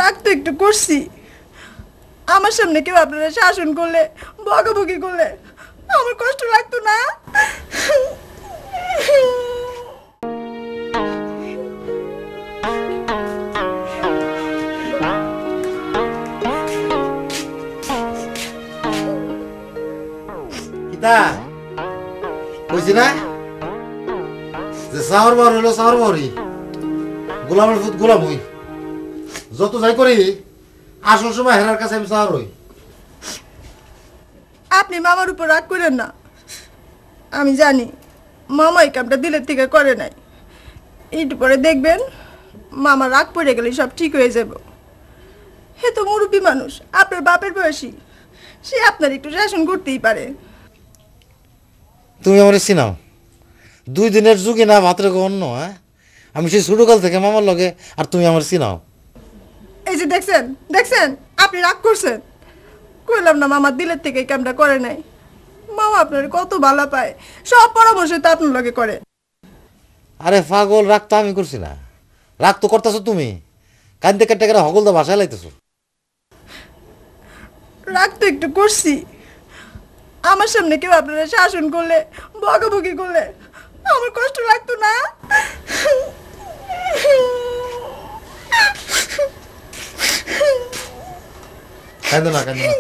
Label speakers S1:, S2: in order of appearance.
S1: রাগ তো একটু করছি। আমার সামনে কেউ আপনারা শাসন করলে, বকাবকি করলে আমার কষ্ট লাগতো না?
S2: কিতা কইছি না যে সাহর বার হলো সাহর বাড়ি, গোলামের ফুট গোলাম হই। যত যাই করি আসল সময় হেরার কাছে আমি সাহর হই।
S1: আপনি মামার উপর রাগ করেন না। আমি জানি মামা এই কামটা দিলের থেকে করে নাই। একটু পরে দেখবেন মামা রাগ পড়ে গেলে সব ঠিক হয়ে যাব। হে তো মুরব্বী মানুষ, আপনার বাপের বয়সী, সে আপনার একটু শাসন করতেই পারে।
S2: তুমি আমার চিনাও, 2 দিনের যুগে না ভাতরে অন্য। হ্যাঁ, আমি সেই ছোটকাল থেকে মামার লগে, আর তুমি আমার চিনাও।
S1: এই যে দেখছেন দেখছেন, আপনি রাগ করছেন। কইলাম না মামা দিলের থেকে এই কামটা করে নাই। মামা আপনার কত ভালো পায়, সব পরামর্শ তো আপনার লগে করে।
S2: আরে পাগল, রাগ তো আমি করছি না, রাগ তো করতেছো তুমি। কান্দে কাটতে করে হগলদা ভাষায় লাইতেছো।
S1: রাগ তো একটু করছি। আমার সামনে কেউ আপনারা শাসন করলে, বকাবকি করলে আমার কষ্ট লাগতো না?
S2: কান্দো না, কান্দো না।